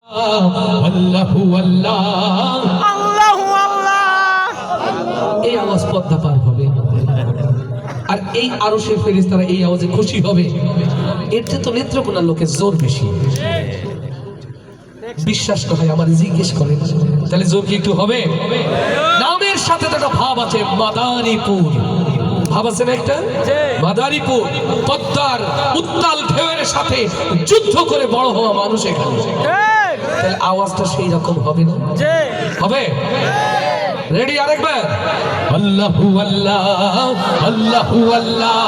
আল্লাহু আল্লাহ আল্লাহু আল্লাহ। এই আওয়াজ পদ্মা পার হবে, আর এই আরশের ফেরেশতারা এই আওয়াজে খুশি হবে। এর চেয়ে তো নেত্রকোনার লোকের জোর বেশি। বিশ্বাস তো হয়, আমার জিজ্ঞেস করে, তাহলে জোর কি একটু হবে? নামের সাথে তো একটা ভাব আছে, মাদারীপুর ভাব আছে না একটা? মাদারীপুর পদ্মার উত্তাল ঢেউয়ের সাথে যুদ্ধ করে বড় হওয়া মানুষ এখানে, তাহলে আওয়াজটা সেই রকম হবে না? হবে। রেডি? আরেকবার আল্লাহু আল্লাহ আল্লাহু আল্লাহ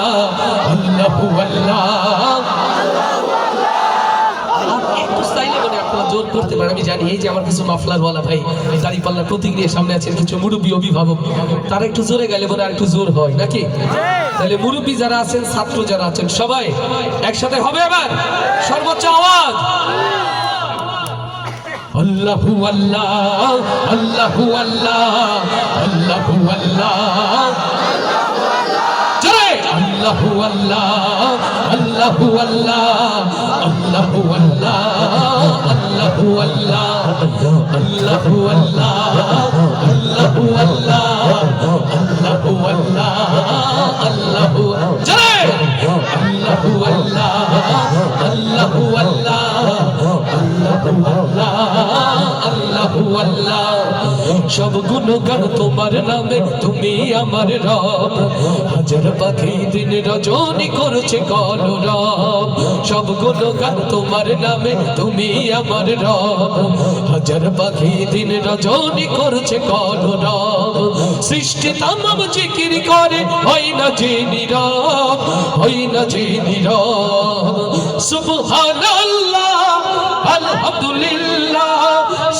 আল্লাহু আল্লাহ। একটু স্টাইলে বলে আপনারা জোর করতে পারেন, আমি জানি। এই যে আমার কিছু মাফলারওয়ালা ভাই, দাঁড়িপাল্লার প্রতীক নিয়ে সামনে আছেন, কিছু মুরব্বী অভিভাবক, তারা একটু জোরে গেলে বলে আর একটু জোর হয় নাকি? তাহলে মুরব্বী যারা আছেন, ছাত্র যারা আছেন, সবাই একসাথে হবে এবার সর্বোচ্চ আওয়াজ আল্লাহু আল্লাহ আল্লাহু আল্লাহ আল্লাহু আল্লাহ। জোরে আল্লাহু আল্লাহ আল্লাহু আল্লাহ আল্লাহু আল্লাহ আল্লাহু আল্লাহ আল্লাহু আল্লাহ আল্লাহু আল্লাহ আল্লাহু আল্লাহ আল্লাহু। জোরে আল্লাহু আল্লাহ আল্লাহু আল্লাহ আল্লাহু আল্লাহ। সব গুণগান তোমার নামে, তুমি আমার রব। হাজার পাখি দিন রজনী করছে কলরব। সব গুণগান তোমার নামে, তুমি আমার রব। হাজার পাখি দিন রজনী করছে কলরব। সৃষ্টি তামাম জিকির করে, হয় না যে নীরব, হয় না যে নীরব। সুবহানাল্লাহ আলহামদুলিল্লাহ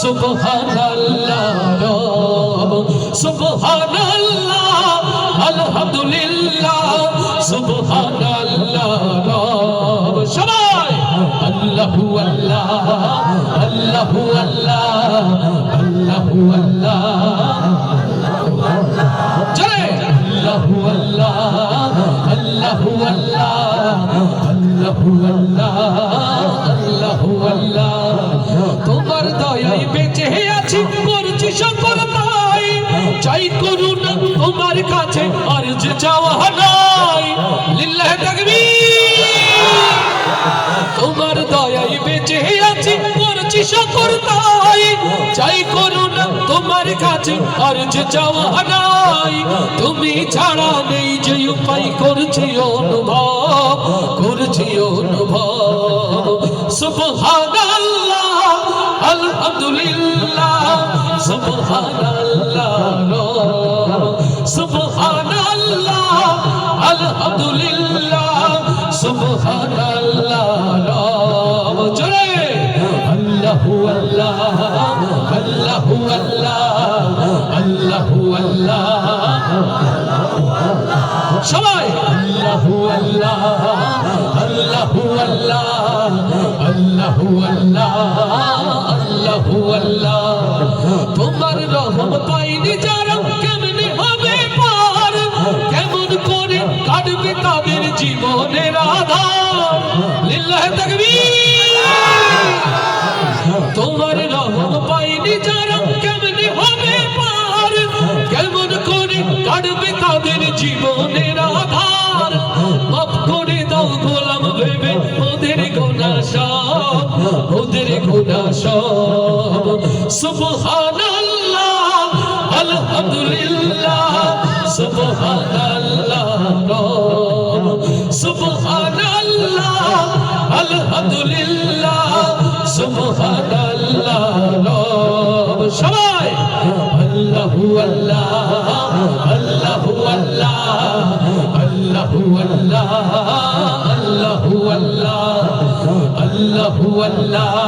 সুবহানাল্লাহ রব। সুবহানাল্লাহ আলহামদুলিল্লাহ সুবহানাল্লাহ রব। সবাই আল্লাহু আল্লাহ আল্লাহু আল্লাহ আল্লাহু আল্লাহ। জয় আল্লাহু আল্লাহ আল্লাহু আল্লাহ আল্লাহু আল্লাহ আল্লাহু আল্লাহ। তোমার দয়ায় বেঁচে আছি, করছি সকল তাই। চাই করুণা তোমার কাছে, আর যে চাওয়া নাই। লিল্লাহি তাকবীর। তোমার দয়ায় বেঁচে আছি, করছি সকল তাই। চাই করুণা তোমার কাছে, আর যে চাওয়া নাই। তুমি ছাড়া নেই যে উপায়, করছি অনুভব, করছি অনুভব। সুবহানাল্লাহ আলহামদুলিল্লাহ সুবহানাল্লাহ সুবহানাল্লাহ আলহামদুলিল্লাহ সুবহানাল্লাহ। জোরে আল্লাহু আল্লাহ আল্লাহু আল্লাহ আল্লাহু আল্লাহ। সবাই আল্লাহু আল্লাহ আল্লাহু আল্লাহ আল্লাহু আল্লাহ আল্লাহু আল্লাহ। তোমার রহম পাইনি যারা, কেমনে হবে পার? কেমন করে কাটবে তাদের জীবনের আধার? লিল্লাহি তাকবীর। তোমার রহম পাইনি যারা, কেমনে হবে পার? কেমন করে কাটবে তাদের জীবনের আধার? মাফ করে দাও গোলাম ভেবে ওদের গুনাহ সব, ওদের গুনাহ সব। সুবহানাল্লাহ আলহামদুলিল্লাহ সুবহানাল্লাহ রব। সুবহানাল্লাহ আলহামদুলিল্লাহ সুবহানাল্লাহ রব। সবাই আল্লাহু আল্লাহ আল্লাহু আল্লাহ আল্লাহু আল্লাহ আল্লাহু আল্লাহ আল্লাহু আল্লাহ